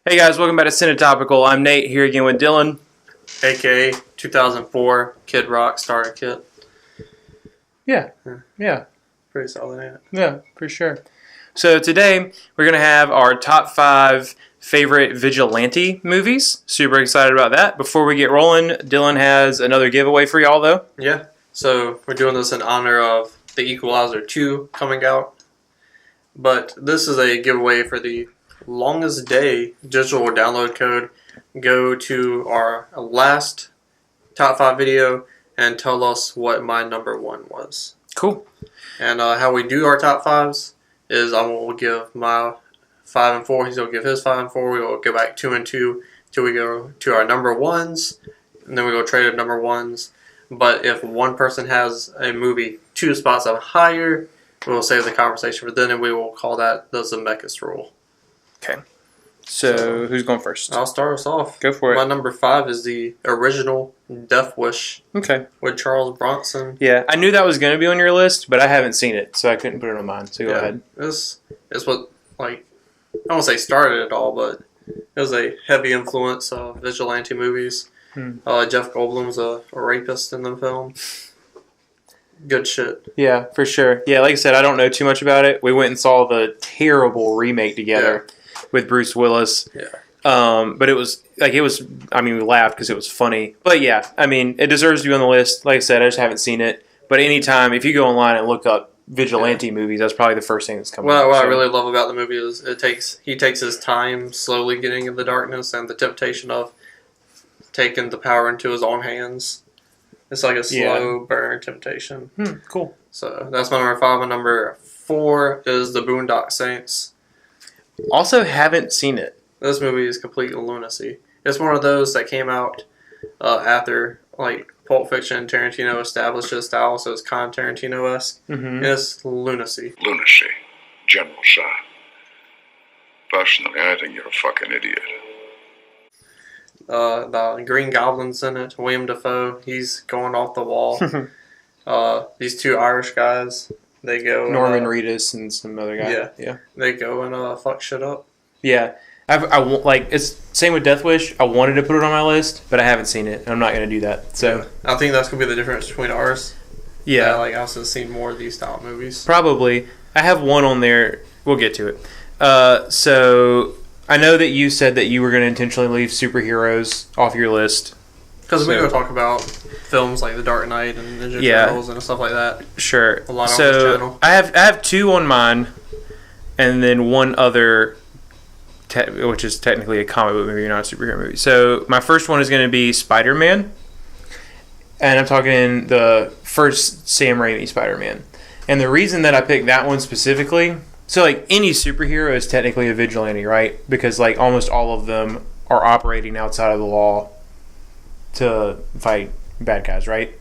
Hey guys, welcome back to Cinetopical. I'm Nate here again with Dylan. AKA 2004 Kid Rock starter kit. Yeah. Pretty solid, ain't it? Yeah, for sure. So today we're going to have our top 5 favorite Vigilante movies. Super excited about that. Before we get rolling, Dylan has another giveaway for y'all though. Yeah. So we're doing this in honor of The Equalizer 2 coming out. But this is a giveaway for the Longest Day digital download code. Go to our last top 5 video and tell us what my number 1 was. Cool. And how we do our top 5s is I will give my 5 and 4. He's going to give his 5 and 4. We will go back 2 and 2 till we go to our number 1s. And then we go trade of number 1s. But if one person has a movie 2 spots up higher, we will save the conversation for then, and we will call that the Zemeckis rule. Okay. So who's going first? I'll start us off. Go for it. My number 5 is the original Death Wish. Okay. With Charles Bronson. Yeah, I knew that was going to be on your list, but I haven't seen it, so I couldn't put it on mine. So go ahead. This is what, I won't say started it all, but it was a heavy influence of vigilante movies. Jeff Goldblum's a rapist in the film. Good shit. Yeah, for sure. Yeah, like I said, I don't know too much about it. We went and saw the terrible remake together with Bruce Willis. Yeah. But it was, we laughed because it was funny. But yeah, it deserves to be on the list. Like I said, I just haven't seen it. But anytime, if you go online and look up Vigilante movies, that's probably the first thing that's coming up. What I really love about the movie is he takes his time slowly getting in the darkness and the temptation of taking the power into his own hands. It's like a slow burn temptation. Cool. So that's my number 5. And number 4 is The Boondock Saints. Also haven't seen it. This movie is complete lunacy. It's one of those that came out after Pulp Fiction and Tarantino established his style, so it's kind of Tarantino-esque. And it's lunacy. Lunacy. General Shah. Personally, I think you're a fucking idiot. The Green Goblin's in it. William Dafoe, he's going off the wall. These 2 Irish guys, they go... Norman Reedus and some other guy. Yeah. They go and fuck shit up. Yeah. It's same with Death Wish. I wanted to put it on my list, but I haven't seen it. I'm not going to do that. So I think that's going to be the difference between ours. Yeah. I've also seen more of these style movies. Probably. I have one on there. We'll get to it. So I know that you said that you were going to intentionally leave superheroes off your list. Because we go talk about films like The Dark Knight and Ninja Turtles and stuff like that. Sure. A lot on this channel. I have 2 on mine, and then one other, which is technically a comic book movie, not a superhero movie. So my first one is going to be Spider-Man, and I'm talking the first Sam Raimi Spider-Man. And the reason that I picked that one specifically, so any superhero is technically a vigilante, right? Because almost all of them are operating outside of the law to fight bad guys, right?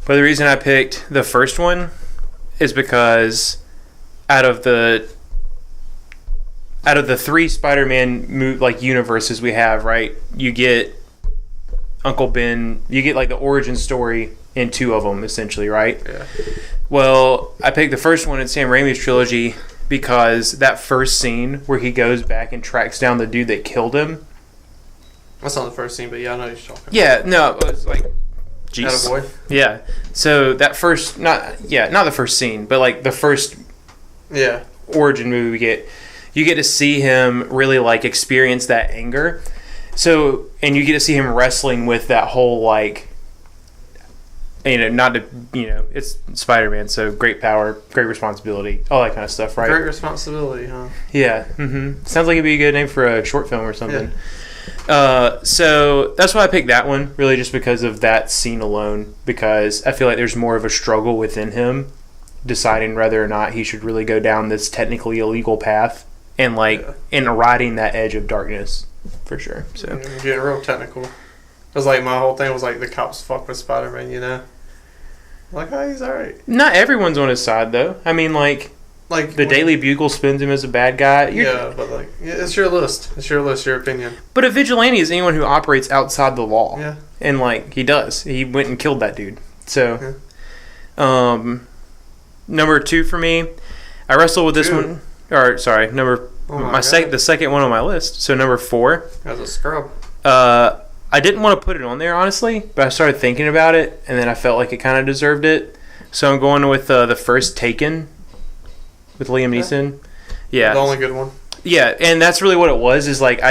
But the reason I picked the first one is because out of the 3 Spider-Man universes we have, right? You get Uncle Ben, you get the origin story in 2 of them essentially, right? Yeah. Well, I picked the first one in Sam Raimi's trilogy because that first scene where he goes back and tracks down the dude that killed him. That's not the first scene, but yeah, I know what you're talking. Yeah, no, it was jeez. Attaboy. Yeah. So that first, not the first scene, but the first origin movie we get, you get to see him really experience that anger. So, and you get to see him wrestling with that whole it's Spider-Man, so great power, great responsibility, all that kind of stuff, right? Great responsibility, huh? Yeah. Sounds like it'd be a good name for a short film or something. Yeah. So that's why I picked that one, really just because of that scene alone, because I feel like there's more of a struggle within him deciding whether or not he should really go down this technically illegal path and and riding that edge of darkness, for sure. So getting real technical. Because my whole thing was the cops fuck with Spider-Man, you know? He's alright. Not everyone's on his side, though. The Daily Bugle spins him as a bad guy. It's your list. It's your list, your opinion. But a vigilante is anyone who operates outside the law. Yeah. And he does. He went and killed that dude. So, number 2 for me, I wrestled with this one. Or sorry, number Oh my God. The second one on my list. So number 4. As a scrub. I didn't want to put it on there honestly, but I started thinking about it, and then I felt like it kind of deserved it. So I'm going with the first Taken with Liam Neeson. Yeah, The only good one. yeah, and that's really what it was. Is like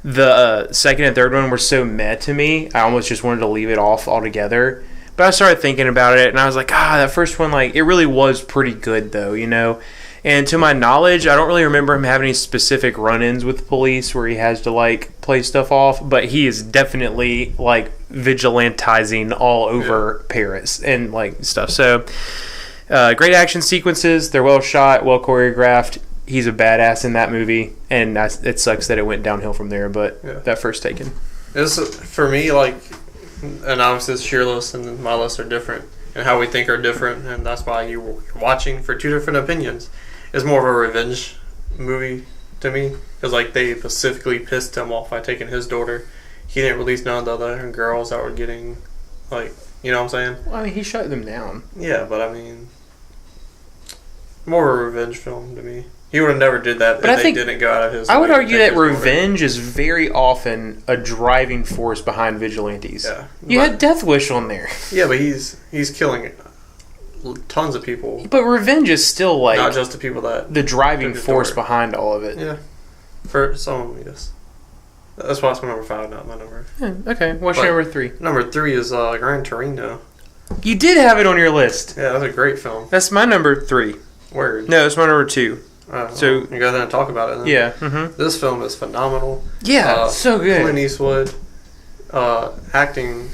the second and third one were so meh to me. I almost just wanted to leave it off altogether. But I started thinking about it, and I was like, that first one, like, it really was pretty good, though, you know? And to my knowledge, I don't really remember him having any specific run-ins with the police where he has to, like, play stuff off, but he is definitely, like, vigilantizing all over Paris and, like, stuff. So, great action sequences. They're well shot, well choreographed. He's a badass in that movie, and it sucks that it went downhill from there, but that first Taken. It's, for me, like... And obviously it's your list and my lists are different. And how we think are different. And that's why you're watching for two different opinions. It's more of a revenge movie to me. Because like they specifically pissed him off by taking his daughter. He didn't release none of the other girls that were getting, like, you know what I'm saying? Well, I mean, he shut them down. Yeah, but I mean... More of a revenge film to me. He would have never did that if they didn't go out of his way. I would argue that his daughter. revenge is very often a driving force behind vigilantes. Yeah, you had Death Wish on there. Yeah, but he's killing tons of people. But revenge is still like not just the people that the driving force behind all of it. Yeah, for some, yes. That's why it's my number 5, not my number. Yeah, okay, what's your number 3? Number 3 is Gran Torino. You did have it on your list. Yeah, that's a great film. That's my number 3. Word. No, it's my number 2. So you go there and talk about it then. Yeah. Mm-hmm. This film is phenomenal. Yeah, so good. Clint Eastwood acting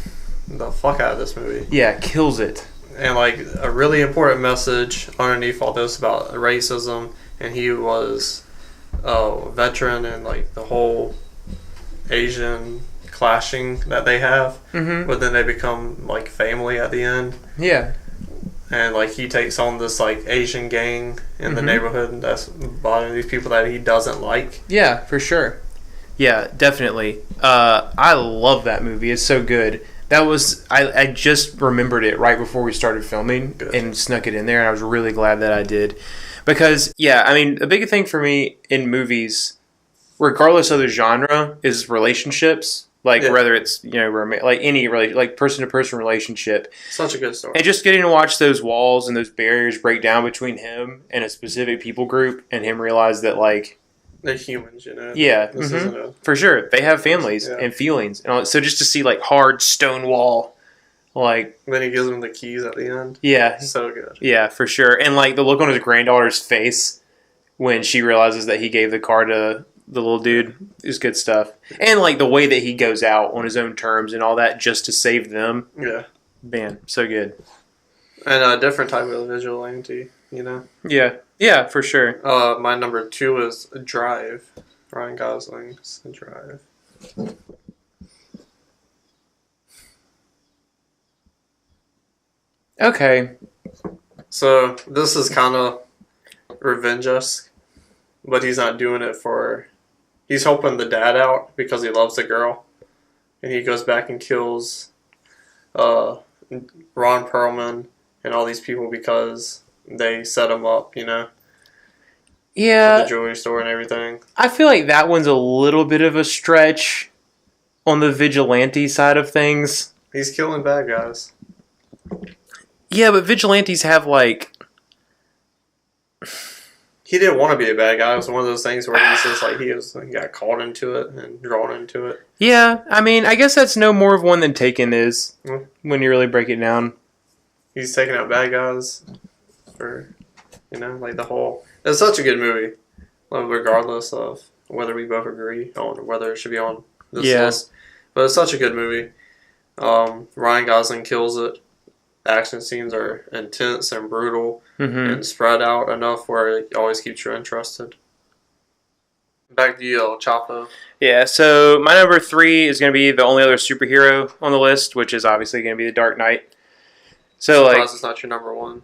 the fuck out of this movie. Yeah, kills it. And like a really important message underneath all this about racism, and he was a veteran and like the whole Asian clashing that they have, but then they become like family at the end. Yeah. And like he takes on this like Asian gang in the neighborhood that's bothering these people that he doesn't like. Yeah, for sure. Yeah, definitely. I love that movie. It's so good. That was I just remembered it right before we started filming and snuck it in there, and I was really glad that I did. Because I mean, a big thing for me in movies, regardless of the genre, is relationships. Like whether it's like any like person to person relationship. Such a good story. And just getting to watch those walls and those barriers break down between him and a specific people group, and him realize that like they're humans, Yeah, for sure. They have families and feelings, and all, so just to see like hard stone wall, like then he gives them the keys at the end. Yeah, so good. Yeah, for sure. And like the look on his granddaughter's face when she realizes that he gave the car to the little dude is good stuff. And like the way that he goes out on his own terms and all that just to save them. Yeah. Man, so good. And a different type of vigilante, Yeah. Yeah, for sure. My number 2 is Drive. Ryan Gosling's Drive. Okay. So this is kind of revenge-esque, but he's not doing it for... He's helping the dad out because he loves the girl. And he goes back and kills Ron Perlman and all these people because they set him up, Yeah. For the jewelry store and everything. I feel like that one's a little bit of a stretch on the vigilante side of things. He's killing bad guys. Yeah, but vigilantes have like... He didn't want to be a bad guy. It was one of those things where he's just like he got caught into it and drawn into it. Yeah, I mean, I guess that's no more of one than Taken is when you really break it down. He's taking out bad guys for, like the whole... It's such a good movie, regardless of whether we both agree on whether it should be on this list. But it's such a good movie. Ryan Gosling kills it. The action scenes are intense and brutal and spread out enough where it always keeps you interested. Back to you, Chapo. Yeah, so my number 3 is going to be the only other superhero on the list, which is obviously going to be The Dark Knight. So, Surprised it's not your number 1.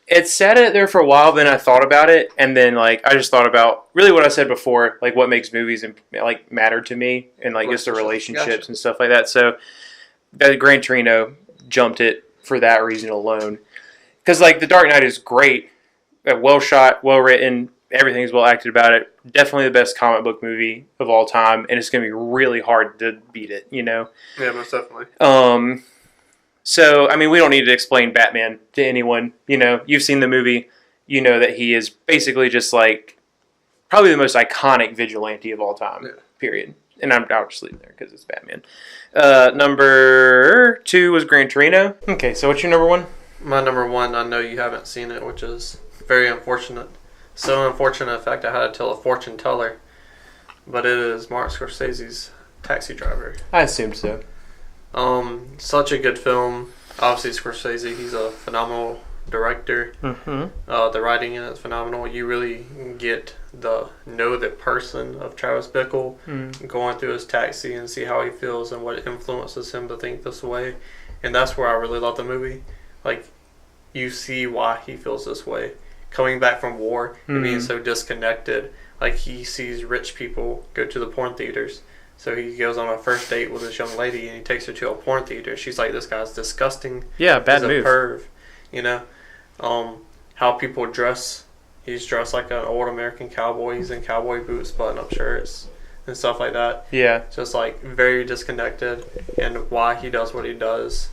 It sat it there for a while, then I thought about it, and then like I just thought about really what I said before, like what makes movies like matter to me, and like just the relationships and stuff like that. So, that Gran Torino jumped it for that reason alone. Because like The Dark Knight is great, well shot, well written, everything's well acted about it. Definitely the best comic book movie of all time, and it's going to be really hard to beat it, you know? Yeah, most definitely. So, I mean, we don't need to explain Batman to anyone. You know, you've seen the movie. You know that he is basically just like probably the most iconic vigilante of all time, period. And I'll just leave it there because it's Batman. Number 2 was Gran Torino. Okay, so what's your number 1? My number 1, I know you haven't seen it, which is very unfortunate. So unfortunate, in fact, I had to tell a fortune teller. But it is Martin Scorsese's Taxi Driver. I assumed so. Such a good film. Obviously, Scorsese, he's a phenomenal director. Mm-hmm. The writing in it is phenomenal. You really get the person of Travis Bickle going through his taxi and see how he feels and what influences him to think this way. And that's where I really love the movie. Like, you see why he feels this way. Coming back from war and being so disconnected. Like, he sees rich people go to the porn theaters. So he goes on a first date with this young lady and he takes her to a porn theater. She's like, this guy's disgusting. Yeah, bad move. He's a perv. You know? How people dress. He's dressed like an old American cowboy. He's in cowboy boots, button-up shirts, and stuff like that. Yeah. Just like very disconnected, and why he does what he does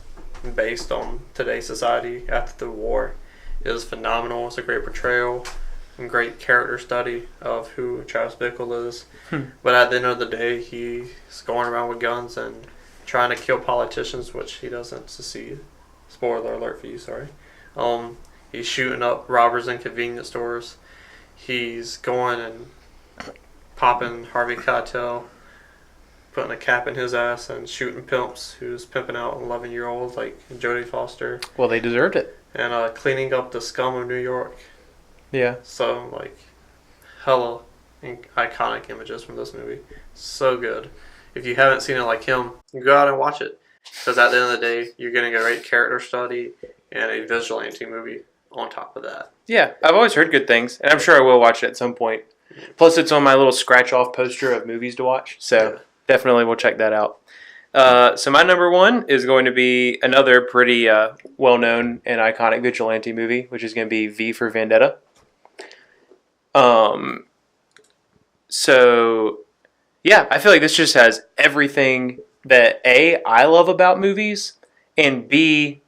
based on today's society after the war is phenomenal. It's a great portrayal and great character study of who Travis Bickle is. But at the end of the day, he's going around with guns and trying to kill politicians, which he doesn't succeed. Spoiler alert for you, sorry. He's shooting up robbers in convenience stores. He's going and popping Harvey Keitel, putting a cap in his ass and shooting pimps who's pimping out 11-year-olds like Jodie Foster. Well, they deserved it. And cleaning up the scum of New York. Yeah. So, like, hella iconic images from this movie. So good. If you haven't seen it like him, go out and watch it. Because at the end of the day, you're getting a great character study and a vigilante movie on top of that. Yeah, I've always heard good things, and I'm sure I will watch it at some point. Plus, it's on my little scratch-off poster of movies to watch, so definitely we'll check that out. So my number 1 is going to be another pretty well-known and iconic vigilante movie, which is going to be V for Vendetta. So, yeah, I feel like this just has everything that A, I love about movies, and B,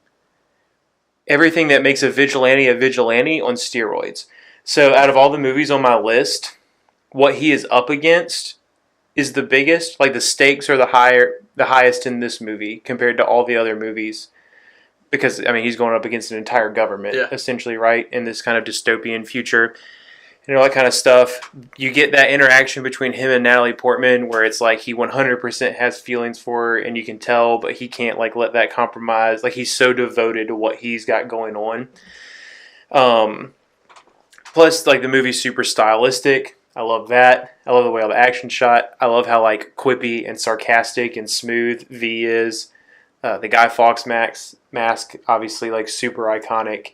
everything that makes a vigilante on steroids. So out of all the movies on my list, what he is up against is the biggest. Like, the stakes are the highest in this movie compared to all the other movies. Because, I mean, he's going up against an entire government, essentially, right? In this kind of dystopian future and all that kind of stuff. You get that interaction between him and Natalie Portman where it's like he 100% has feelings for her and you can tell, but he can't, like, let that compromise. Like, he's so devoted to what he's got going on. Plus, like, the movie's super stylistic. I love that. I love the way all the action shot. I love how, like, quippy and sarcastic and smooth V is. The Guy Fawkes mask, obviously, like, super iconic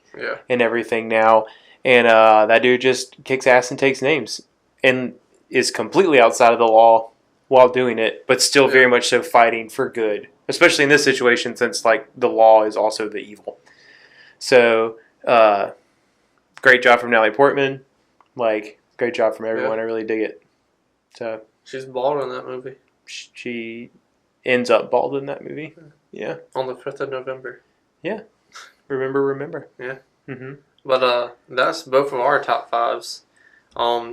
and everything now. And that dude just kicks ass and takes names and is completely outside of the law while doing it, but still very much so fighting for good, especially in this situation since, like, the law is also the evil. So, great job from Natalie Portman. Like, great job from everyone. I really dig it. So she's bald in that movie. She ends up bald in that movie. Yeah. On the 5th of November. Yeah. Remember. Yeah. Mm-hmm. But that's both of our top 5s.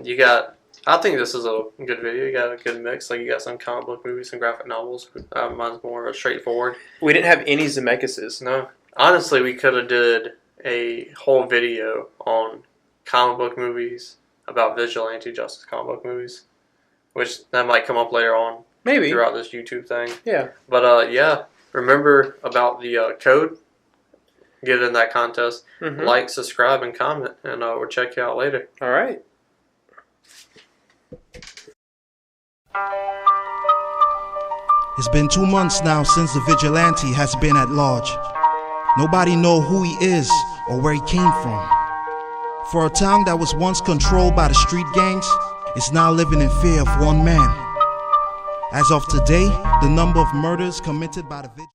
You got, I think this is a good video. You got a good mix. Like, you got some comic book movies, some graphic novels. Mine's more straightforward. We didn't have any Zemeckis's. No. Honestly, we could have did a whole video on comic book movies about vigilante justice comic book movies, which that might come up later on. Maybe. Throughout this YouTube thing. Yeah. But, yeah, remember about the code. Get in that contest. Mm-hmm. Like, subscribe, and comment, and we'll check you out later. All right. It's been 2 months now since the vigilante has been at large. Nobody know who he is or where he came from. For a town that was once controlled by the street gangs, is now living in fear of one man. As of today, the number of murders committed by the vigilante